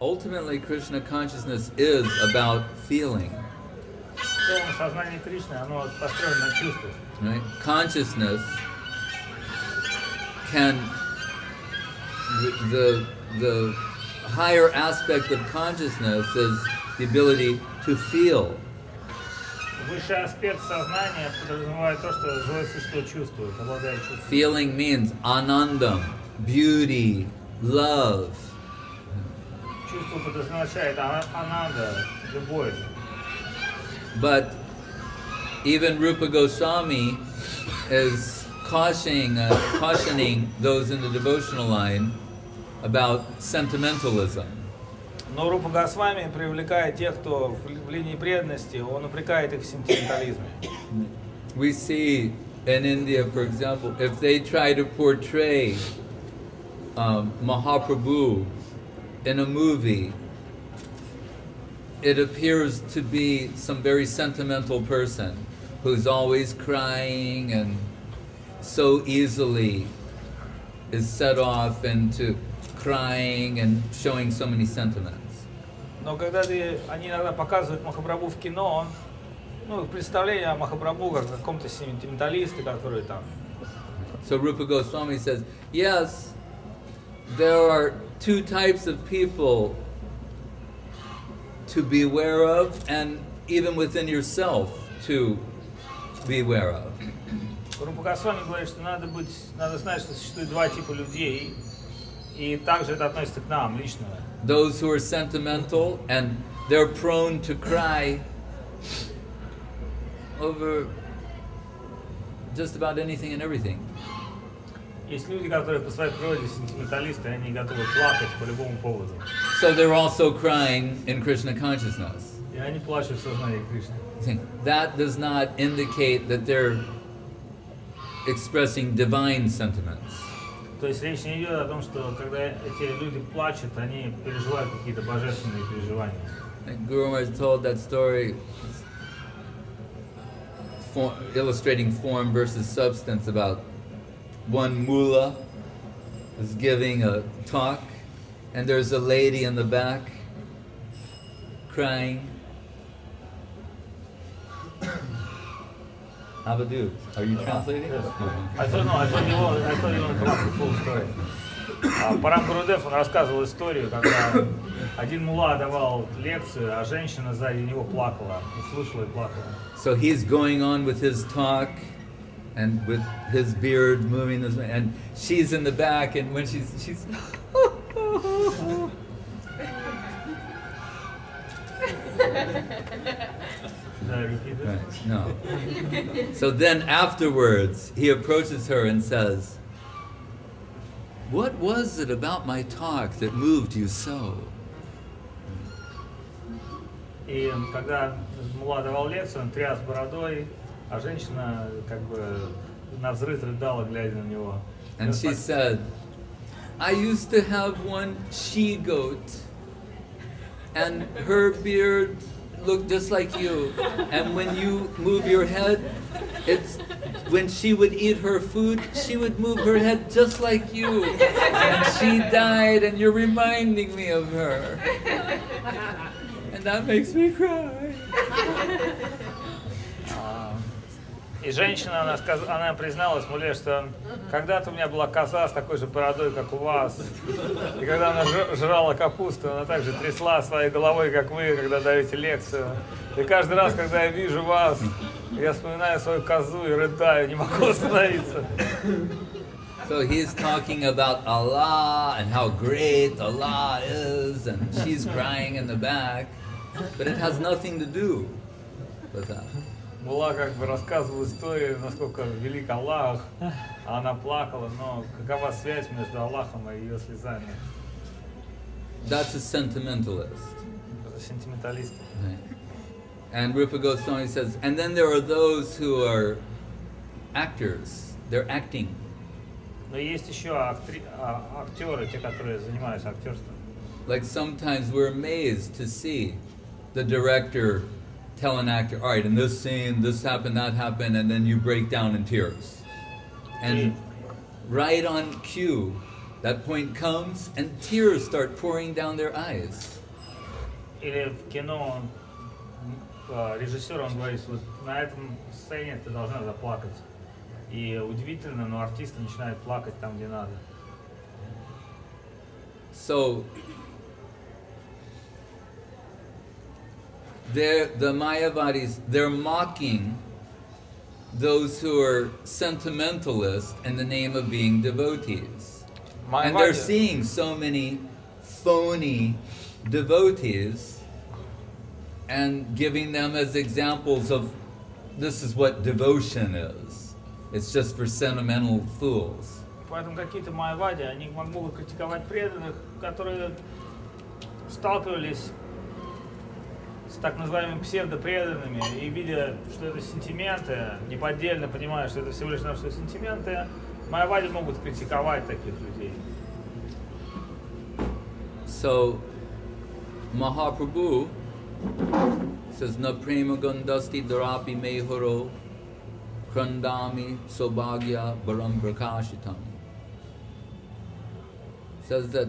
ultimately Krishna consciousness is about feeling. Сознание Кришны, оно построено на чувствах. Right? Consciousness can the higher aspect of consciousness is the ability to feel. Высший аспект сознания подразумевает то, что живое существо чувствует, обладает чувством. Feeling means anandam, beauty, love. Чувство подразумевает ананда, любовь. But even Rupa Goswami is cautioning those in the devotional line about sentimentalism. Но Рупа Госвами привлекает тех, кто в линии преданности, он упрекает их в сентиментализме. We see in India, for example, if they try to portray Mahaprabhu in a movie, it appears to be some very sentimental person who's always crying and so easily is set off into crying and showing so many sentiments. Но когда они иногда показывают Махапрабху в кино, представление о Махапрабху как о каком-то сентименталисте, который там. So Rupa Goswami says, yes, there are two types of people to be aware of, and even within yourself to be aware of. Рупа Госвами говорит, что надо знать, что существует два типа людей, и также это относится к нам лично. Those who are sentimental and they're prone to cry over just about anything and everything. Есть люди, которые по своей природе сентименталисты, они готовы плакать по любому поводу. So they're also crying in Krishna consciousness. И они плачут в сознании Кришны. That does not indicate that they're expressing divine sentiments. То есть речь не идет о том, что когда эти люди плачут, они переживают какие-то божественные переживания. Guru Maharaj told that story illustrating form versus substance about one mullah is giving a talk and there's a lady in the back crying. Abadu, are you translating? Yes. I thought you want to come up with a full story. Парам Гурудев, он рассказывал историю, когда один мулла давал лекцию, а женщина сзади него плакала, и слушала и плакала. So he's going on with his talk and with his beard moving this way, and she's in the back, and when she's Right, no. So then afterwards, he approaches her and says, "What was it about my talk that moved you so?" И когда мулла давал лекцию, он тряс бородой, а женщина как бы навзрыд рыдала, глядя на него. And she said, "I used to have one she-goat, and her beard looked just like you, and when you move your head, when she would eat her food, she would move her head just like you, and she died, and you're reminding me of her, and that makes me cry." И женщина, она призналась мулле, что когда-то у меня была коза с такой же бородой, как у вас. И когда она жрала капусту, она также трясла своей головой, как вы, когда даете лекцию. И каждый раз, когда я вижу вас, я вспоминаю свою козу и рыдаю, не могу остановиться. So he's talking about Allah and how great Allah is, and she's crying in the back, but it has nothing to do with that. Мулла как бы рассказывал историю, насколько велик Аллах, а она плакала, но какова связь между Аллахом и ее слезами? That's a sentimentalist. Это сентименталист. Right. And Rupa Goswami says, and then there are those who are actors. They're acting. Но есть еще актеры, те, которые занимаются актерством. Like sometimes we're amazed to see the director tell an actor, all right, in this scene, this happened, that happened, and then you break down in tears. And right on cue, that point comes and tears start pouring down their eyes. Или в кино режиссер, он говорит, вот на этом сцене ты должна заплакать. И удивительно, но артисты начинают плакать там, где надо. So, the Mayavadis, they're mocking those who are sentimentalists in the name of being devotees. And they're seeing so many phony devotees and giving them as examples of this is what devotion is. It's just for sentimental fools. Поэтому какие-то майявади, они могут критиковать преданных, которые сталкивались с так называемыми псевдопреданными, и видя, что это сантименты, неподдельно понимая, что это всего лишь навсего сантименты, майявади могут критиковать таких людей. So, Mahaprabhu says, Na prema gandasti darapi mehoro krandami sobhagya baram prakashitam. Says that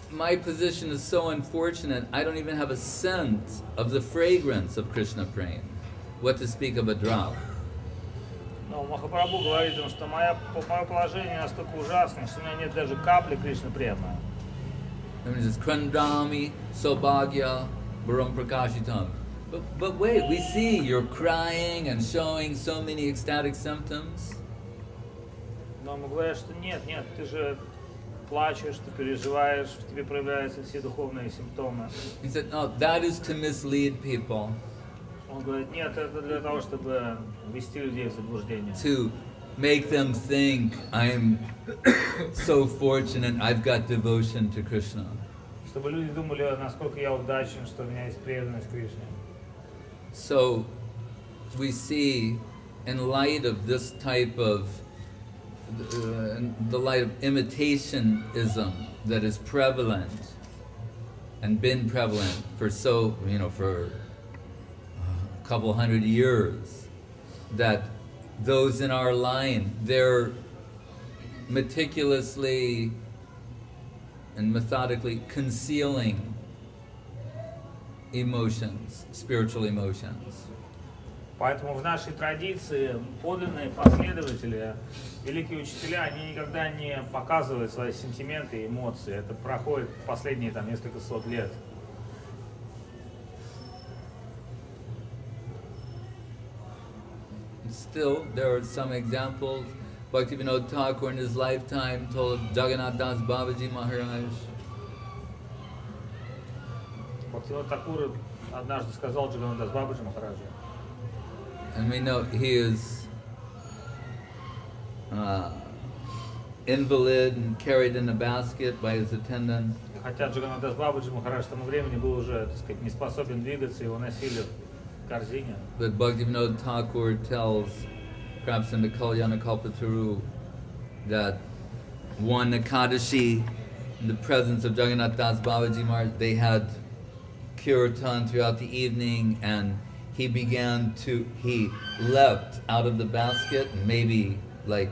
my position is so unfortunate, I don't even have a scent of the fragrance of Krishna Prem. What to speak of a drop? Но Махапрабху говорит им, что мое положение настолько ужасное, что у меня нет даже капли Кришны Према. I mean, it's Krandami, Sobhagya, Baram Prakashitam. But wait, we see you're crying and showing so many ecstatic symptoms. Но ему говорят, что нет, ты же плачешь, ты переживаешь, в тебе проявляются все духовные симптомы. He said, no, that is to mislead people. Он говорит, нет, это для того, чтобы ввести людей в заблуждение. To make them think I'm so fortunate, I've got devotion to Krishna. Чтобы люди думали, насколько я удачен, что у меня есть преданность Кришне. So we see, in light of this type of the light of imitationism that is prevalent and been prevalent for for a couple hundred years, that those in our line, they're meticulously and methodically concealing emotions, spiritual emotions. Поэтому в нашей традиции подлинные последователи, великие учителя, они никогда не показывают свои сентименты и эмоции. Это проходит последние несколько сот лет. Still, there are some examples. Bhaktivinoda Thakur in his lifetime told Jagannath Das Babaji Maharaj. Бхактивинода Thakura однажды сказал Джаганнат Дас Бабаджи Махараджу. And we know he is invalid and carried in a basket by his attendant. Хотя Джаганнат Дас Бабаджи Махарадж к тому времени был уже, так сказать, не способен двигаться, его носили в корзине. But Bhaktivinoda Thakur tells, perhaps in the Kalyana Kalpataru, that one Ekadashi, in the presence of Jagannath Das Babaji Maharaj, they had kirtan throughout the evening, and he leapt out of the basket, maybe like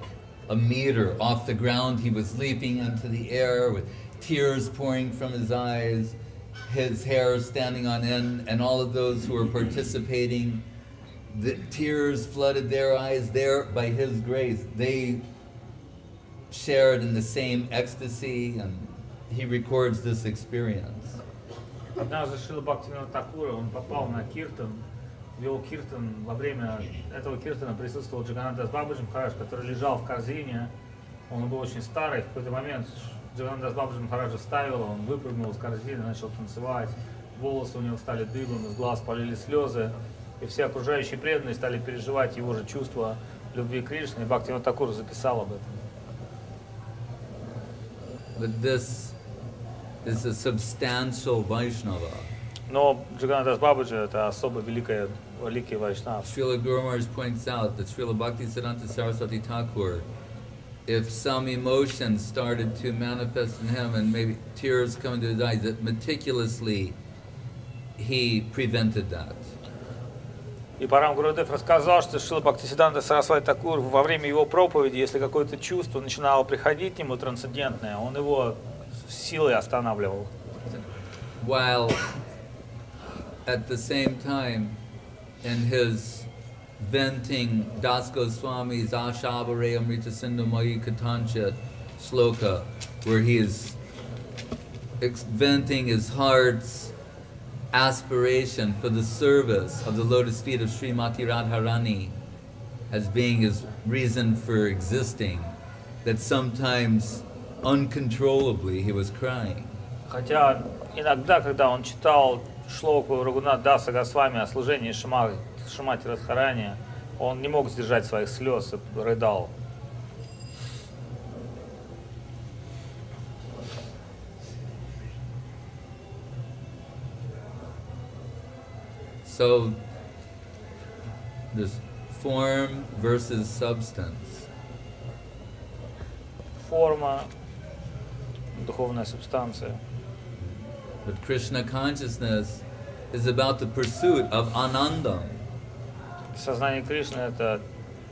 a meter off the ground. He was leaping into the air with tears pouring from his eyes, his hair standing on end, and all of those who were participating, the tears flooded their eyes there by his grace. They shared in the same ecstasy, and he records this experience. Однажды Шрила Бхактивинода Thakura, он попал на киртан, вел киртан, во время этого киртана присутствовал Джаганнат Дас Бабаджи Махарадж, который лежал в корзине, он был очень старый, в какой-то момент Джаганнат Дас Бабаджи Махараджа вставил, он выпрыгнул из корзины, начал танцевать, волосы у него стали дыбом, из глаз полились слезы, и все окружающие преданные стали переживать его же чувства любви к Кришне, и Бхактивинода Thakura записал об этом. But this is a substantial Vaishnava. Но Джаганнат Дас Бабаджи это особо великий Вайшнав. Srila Guru Maharaj points out that Srila Bhaktisiddhanta Saraswati Thakur, if some emotion started to manifest in him and maybe tears come into his eyes, that meticulously he prevented that. И Парам Гурудев рассказал, что Шрила Бхактисиддханта Сарасвати Такур во время его проповеди, если какое-то чувство начинало приходить к нему трансцендентное, он его силой останавливал. While at the same time, in his venting Bs.Goswami's Ashabare Amrita Sindhumayi Katancha sloka, where he is venting his heart's aspiration for the service of the lotus feet of Srimati Radharani as being his reason for existing, that sometimes uncontrollably he was crying. Хотя иногда, когда он читал шлоку Рагунат Даса Госвами о служении Шримати Радхарани, он не мог сдержать своих слез и рыдал. So, there's form versus substance. Форма, духовная субстанция. But Krishna consciousness is about the pursuit of anandam. Сознание Кришны — это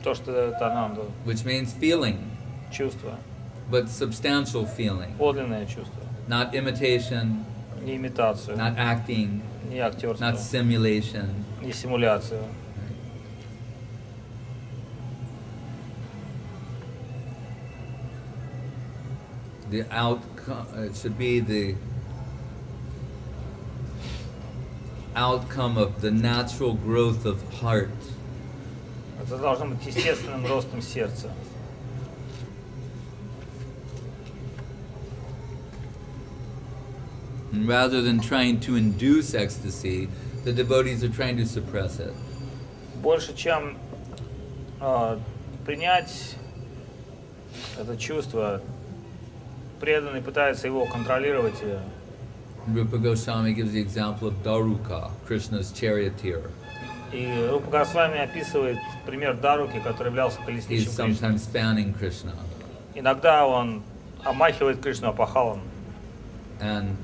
то, что дает ананду. Which means feeling. Чувство. But substantial feeling. Подлинное чувство. Not imitation. Не имитацию. Not acting. Не актерство. Not simulation. Не симуляцию. The outcome, it should be the outcome of the natural growth of heart. Это должно быть естественным ростом сердца. And rather than trying to induce ecstasy, the devotees are trying to suppress it. Больше, чем принять это чувство, преданный пытается его контролировать. Rupa Goswami gives the example of Daruka, Krishna's charioteer. И Рупа Госвами описывает пример Даруки, который являлся колесничем He's Кришны. sometimes fanning Krishna. Иногда он омахивает Кришну опахалом. And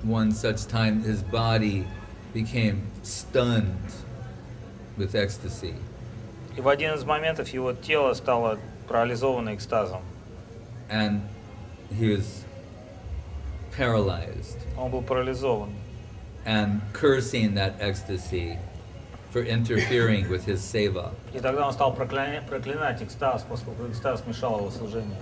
one such time his body became stunned with ecstasy. И в один из моментов его тело стало парализовано экстазом. And he was paralyzed. Он был парализован. And cursing that ecstasy for interfering with his seva. И тогда он стал проклинать экстаз, поскольку экстаз мешал его служению.